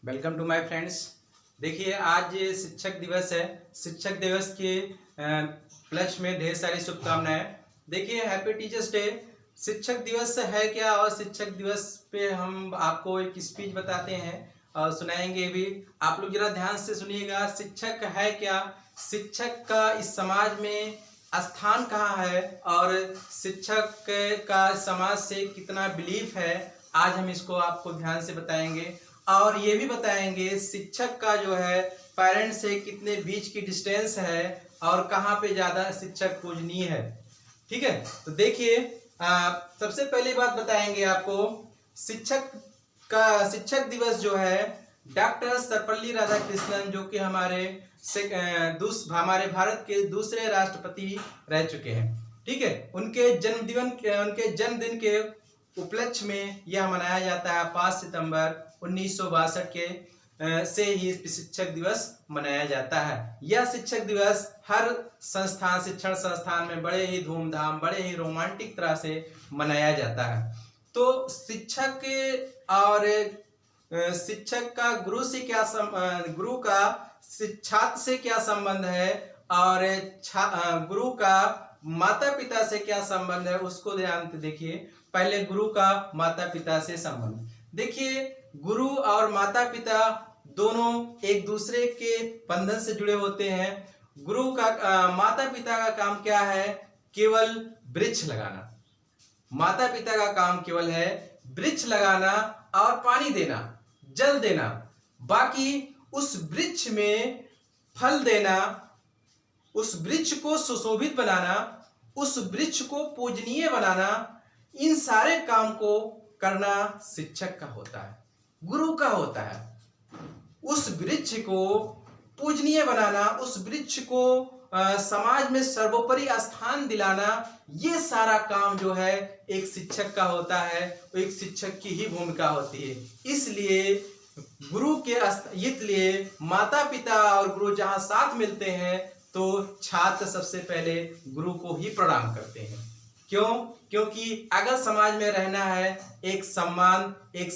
Welcome to my friends. देखिए, आज शिक्षक दिवस है। शिक्षक दिवस के उपलक्ष्य में ढेर सारी शुभकामनाएं। देखिए, हैप्पी टीचर्स डे। शिक्षक दिवस है क्या, और शिक्षक दिवस पे हम आपको एक स्पीच बताते हैं और सुनाएंगे भी। आप लोग जरा ध्यान से सुनिएगा। शिक्षक है क्या, शिक्षक का इस समाज में स्थान कहाँ है, और शिक्षक का समाज से कितना बिलीफ है, आज हम इसको आपको ध्यान से बताएंगे। और ये भी बताएंगे शिक्षक का जो है पेरेंट्स से कितने बीच की डिस्टेंस है, और कहाँ पे ज़्यादा शिक्षक पूजनीय है। ठीक है, तो देखिए, सबसे पहली बात बताएंगे आपको। शिक्षक दिवस जो है डॉक्टर सर्वपल्ली राधाकृष्णन, जो कि हमारे भारत के दूसरे राष्ट्रपति रह चुके हैं। ठीक है, उनके जन्मदिन के उपलक्ष्य में यह मनाया जाता है। 5 सितंबर 1962 के से ही शिक्षक दिवस मनाया जाता है। यह शिक्षक दिवस हर शिक्षण संस्थान में बड़े ही धूमधाम, बड़े ही रोमांटिक तरह से मनाया जाता है। तो शिक्षक और शिक्षक का गुरु का छात्र से क्या संबंध है, और गुरु का माता पिता से क्या संबंध है, उसको ध्यान से देखिए। पहले गुरु का माता पिता से संबंध देखिए। गुरु और माता पिता दोनों एक दूसरे के बंधन से जुड़े होते हैं। माता पिता का काम क्या है? केवल वृक्ष लगाना। माता पिता का काम केवल है वृक्ष लगाना और पानी देना, जल देना। बाकी उस वृक्ष में फल देना, उस वृक्ष को सुशोभित बनाना, उस वृक्ष को पूजनीय बनाना, इन सारे काम को करना शिक्षक का होता है, गुरु का होता है। उस वृक्ष को पूजनीय बनाना, उस वृक्ष को समाज में सर्वोपरि स्थान दिलाना, ये सारा काम जो है एक शिक्षक का होता है। एक शिक्षक की ही भूमिका होती है। इसलिए माता पिता और गुरु जहां साथ मिलते हैं, तो छात्र सबसे पहले गुरु को ही प्रणाम करते हैं। क्यों? क्योंकि अगर समाज में रहना है, एक सम्मान, एक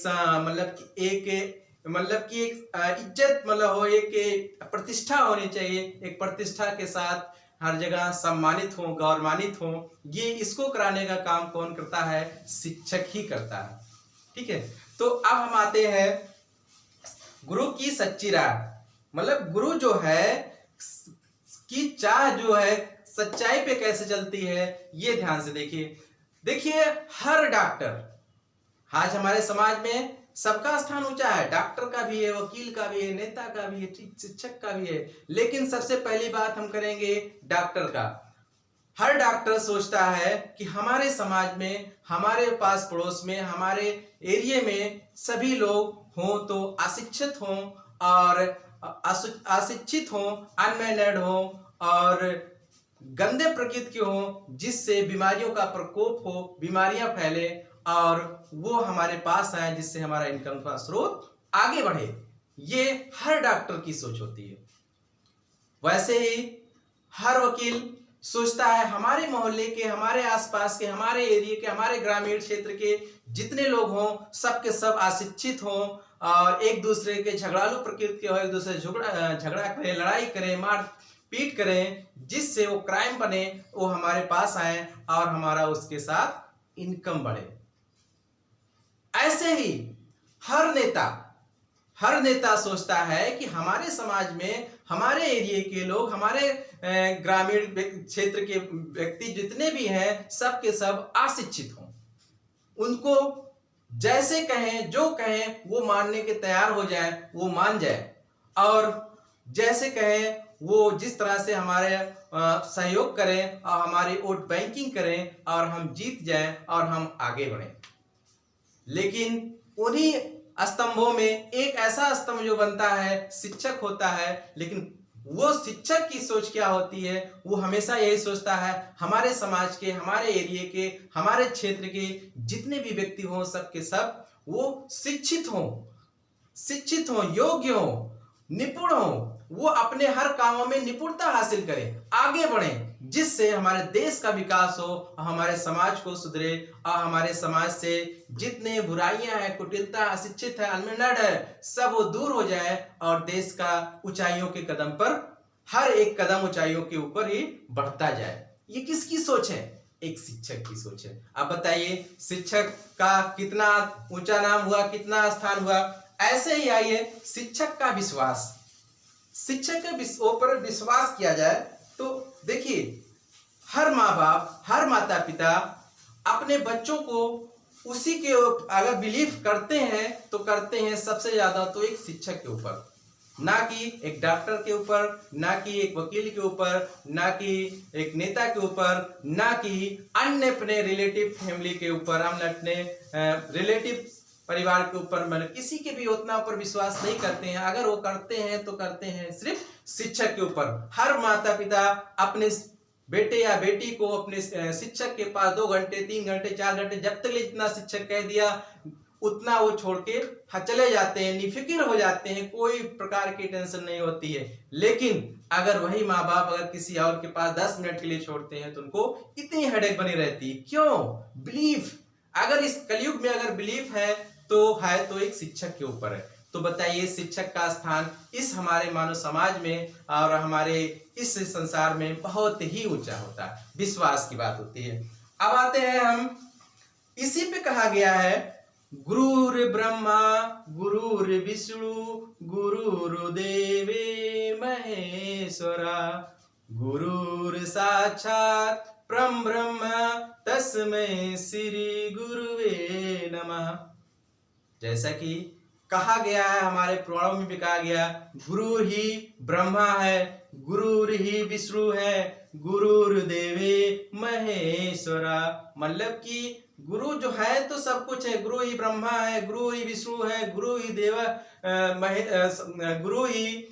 इज्जत हो, एक प्रतिष्ठा होनी चाहिए। एक प्रतिष्ठा के साथ हर जगह सम्मानित हो, गौरवान्वित हो, ये इसको कराने का काम कौन करता है? शिक्षक ही करता है। ठीक है, तो अब हम आते हैं गुरु की सच्ची राह। गुरु जो है की चाह जो है सच्चाई पे कैसे चलती है, ये ध्यान से देखिए। हर डॉक्टर, आज हमारे समाज में सबका स्थान ऊंचा है। डॉक्टर का भी है, वकील का भी है, नेता का भी है, शिक्षक का भी है। लेकिन सबसे पहली बात हम करेंगे डॉक्टर का। हर डॉक्टर सोचता है कि हमारे समाज में, हमारे पास पड़ोस में, हमारे एरिया में सभी लोग हों तो अशिक्षित हों, और अशिक्षित हों, अनमैनर्ड हों, और गंदे प्रकृति के हों, जिससे बीमारियों का प्रकोप हो, बीमारियां फैले, और वो हमारे पास आए, जिससे हमारा इनकम का स्रोत आगे बढ़े। ये हर डॉक्टर की सोच होती है। वैसे ही हर वकील सोचता है हमारे मोहल्ले के, हमारे आसपास के, हमारे एरिया के, हमारे ग्रामीण क्षेत्र के जितने लोग हों, सब के सब अशिक्षित हों, और एक दूसरे के झगड़ालू प्रकृति के हो, एक दूसरे झगड़ा करें, लड़ाई करें, मार पीट करें, जिससे वो क्राइम बने, वो हमारे पास आए और हमारा उसके साथ इनकम बढ़े। ऐसे ही हर नेता सोचता है कि हमारे समाज में, हमारे एरिया के लोग, हमारे ग्रामीण क्षेत्र के व्यक्ति जितने भी हैं, सब के सब अशिक्षित हों। उनको जैसे कहें, जो कहें, वो मानने के तैयार हो जाए, वो मान जाए, और जैसे कहें वो जिस तरह से हमारे सहयोग करें और हमारी वोट बैंकिंग करें, और हम जीत जाएं और हम आगे बढ़ें। लेकिन उन्हीं स्तंभों में एक ऐसा स्तंभ जो बनता है, शिक्षक होता है। लेकिन वो शिक्षक की सोच क्या होती है? वो हमेशा यही सोचता है हमारे समाज के, हमारे एरिया के, हमारे क्षेत्र के जितने भी व्यक्ति हों, सब के सब वो शिक्षित हों, योग्य हों, निपुण हों। वो अपने हर कामों में निपुणता हासिल करें, आगे बढ़ें, जिससे हमारे देश का विकास हो, हमारे समाज को सुधरे और हमारे समाज से जितने बुराइयां हैं, कुटिलता, अशिक्षित है, अनमेनर्ड है, सब वो दूर हो जाए और देश का ऊंचाइयों के कदम पर हर एक कदम ऊंचाइयों के ऊपर ही बढ़ता जाए। ये किसकी सोच है? एक शिक्षक की सोच है। आप बताइए शिक्षक का कितना ऊंचा नाम हुआ, कितना स्थान हुआ। ऐसे ही आइए शिक्षक का विश्वास, शिक्षक के ऊपर विश्वास किया जाए तो देखिए हर माँ बाप, हर माता पिता अपने बच्चों को उसी के अगर बिलीव करते हैं तो करते हैं सबसे ज्यादा तो एक शिक्षक के ऊपर, ना कि एक डॉक्टर के ऊपर, ना कि एक वकील के ऊपर, ना कि एक नेता के ऊपर, ना कि अन्य अपने रिलेटिव फैमिली के ऊपर, हम अपने रिलेटिव परिवार के ऊपर, मतलब किसी के भी उतना ऊपर विश्वास नहीं करते हैं। अगर वो करते हैं तो करते हैं सिर्फ शिक्षक के ऊपर। हर माता पिता अपने बेटे या बेटी को अपने शिक्षक के पास 2 घंटे, 3 घंटे, 4 घंटे, जब तक जितना शिक्षक कह दिया उतना वो छोड़ के चले जाते हैं, निफिक्र हो जाते हैं, कोई प्रकार की टेंशन नहीं होती है। लेकिन अगर वही माँ बाप अगर किसी और के पास 10 मिनट के लिए छोड़ते हैं तो उनको इतनी हेडेक बनी रहती है। क्यों? बिलीफ। अगर इस कलयुग में अगर बिलीफ है तो एक शिक्षक के ऊपर है। तो बताइए शिक्षक का स्थान इस हमारे मानव समाज में और हमारे इस संसार में बहुत ही ऊंचा होता है। विश्वास की बात होती है। अब आते हैं हम, इसी पे कहा गया है गुरुर ब्रह्मा गुरुर विष्णु गुरुर्देवे महेश्वरा गुरुर साक्षात परम ब्रह्म तस्मै श्री गुरुवे नमः। जैसा कि कहा गया है, हमारे पुराणों में भी कहा गया, गुरु ही ब्रह्मा है, गुरु ही विष्णु है, गुरुर्देवे महेश्वरा। मतलब कि गुरु जो है तो सब कुछ है, गुरु ही ब्रह्मा है, गुरु ही विष्णु है, गुरु ही देव, गुरु ही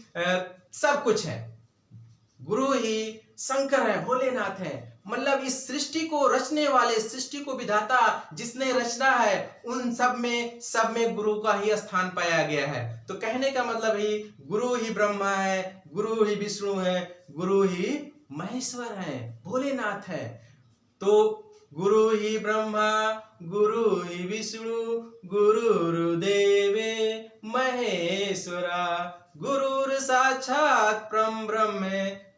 सब कुछ है, गुरु ही शंकर है, भोलेनाथ है। मतलब इस सृष्टि को रचने वाले, सृष्टि को विधाता जिसने रचना है, उन सब में गुरु का ही स्थान पाया गया है। तो कहने का मतलब ही गुरु ही ब्रह्मा है, गुरु ही विष्णु है, गुरु ही महेश्वर है, भोलेनाथ है। तो गुरु ही ब्रह्मा गुरु ही विष्णु गुरुर्देवे महेश्वरा गुरुर साक्षात परम ब्रह्म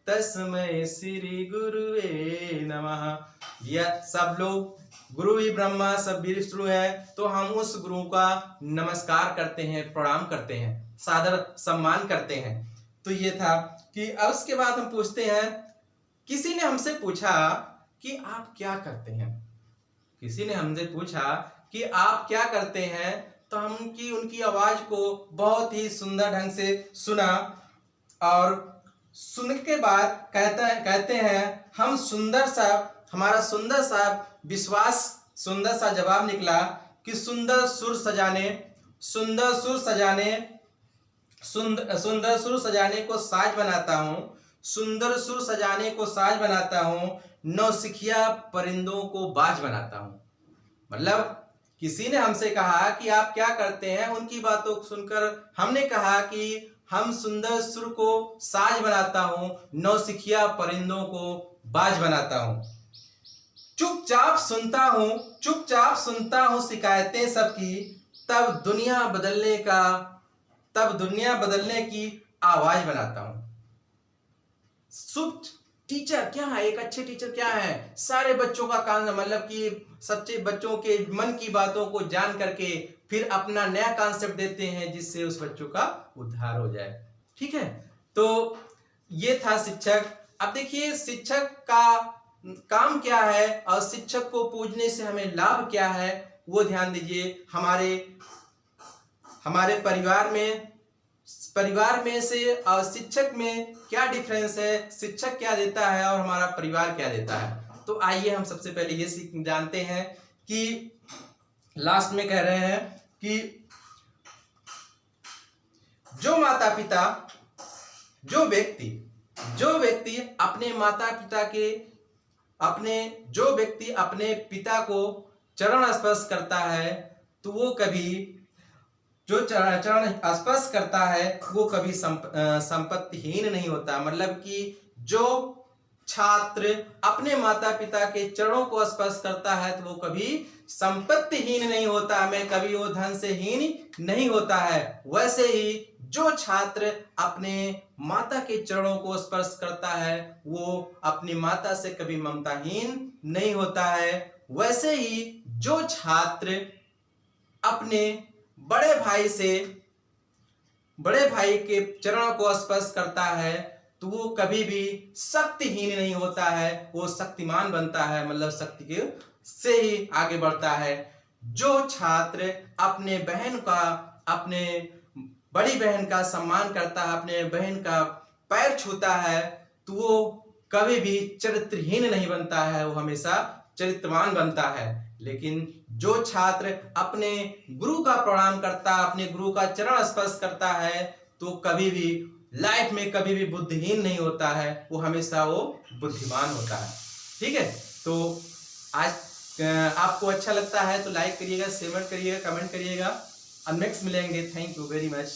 तस्मै श्री गुरुवे नमः। यह सब लोग गुरु ही ब्रह्मा, सब विष्णु है, तो हम उस गुरु का नमस्कार करते हैं, प्रणाम करते हैं, सादर सम्मान करते हैं। तो ये था कि अब उसके बाद हम पूछते हैं, किसी ने हमसे पूछा कि आप क्या करते हैं, किसी ने हमसे पूछा कि आप क्या करते हैं, तो हम उनकी आवाज को बहुत ही सुंदर ढंग से सुना और सुनने के बाद कहते हैं हम हमारा सुंदर सा जवाब निकला कि सुंदर सुर सजाने को साज बनाता हूँ, सुंदर सुर सजाने को साज बनाता हूँ, नौसिखिया परिंदों को बाज बनाता हूँ। मतलब किसी ने हमसे कहा कि आप क्या करते हैं, उनकी बातों को सुनकर हमने कहा कि हम सुंदर सुर को साज बनाता हूँ, नौसिखिया परिंदों को बाज बनाता हूँ। चुपचाप सुनता हूँ शिकायतें सबकी, तब दुनिया बदलने की आवाज बनाता हूँ। टीचर क्या है, एक अच्छे टीचर क्या है, सारे बच्चों का काम, मतलब कि सच्चे बच्चों के मन की बातों को जान करके फिर अपना नया कॉन्सेप्ट देते हैं जिससे उस बच्चों का उद्धार हो जाए। ठीक है, तो ये था शिक्षक। अब देखिए शिक्षक का काम क्या है और शिक्षक को पूजने से हमें लाभ क्या है, वो ध्यान दीजिए। हमारे परिवार में से और शिक्षक में क्या डिफरेंस है, शिक्षक क्या देता है और हमारा परिवार क्या देता है। तो आइए हम सबसे पहले ये जानते हैं कि लास्ट में कह रहे हैं कि जो व्यक्ति अपने पिता को चरण स्पर्श करता है तो वो कभी संपत्तिहीन नहीं होता। मतलब कि जो छात्र अपने माता पिता के चरणों को स्पर्श करता है तो वो कभी संपत्तिहीन नहीं होता है, कभी वो धन से हीन नहीं होता है। वैसे ही जो छात्र अपने माता के चरणों को स्पर्श करता है वो अपनी माता से कभी ममताहीन नहीं होता है। वैसे ही जो छात्र अपने बड़े भाई के चरणों को स्पर्श करता है तो वो कभी भी शक्तिहीन नहीं होता है, वो शक्तिमान बनता है, मतलब शक्ति के से ही आगे बढ़ता है। जो छात्र अपने बड़ी बहन का सम्मान करता है, अपने बहन का पैर छूता है तो वो कभी भी चरित्रहीन नहीं बनता है, वो हमेशा चरित्रवान बनता है। लेकिन जो छात्र अपने गुरु का प्रणाम करता है, अपने गुरु का चरण स्पर्श करता है तो कभी भी लाइफ में कभी भी बुद्धिहीन नहीं होता है, वो हमेशा वो बुद्धिमान होता है। ठीक है, तो आज आपको अच्छा लगता है तो लाइक करिएगा, शेयर करिएगा, कमेंट करिएगा। अब नेक्स्ट मिलेंगे। Thank you very much.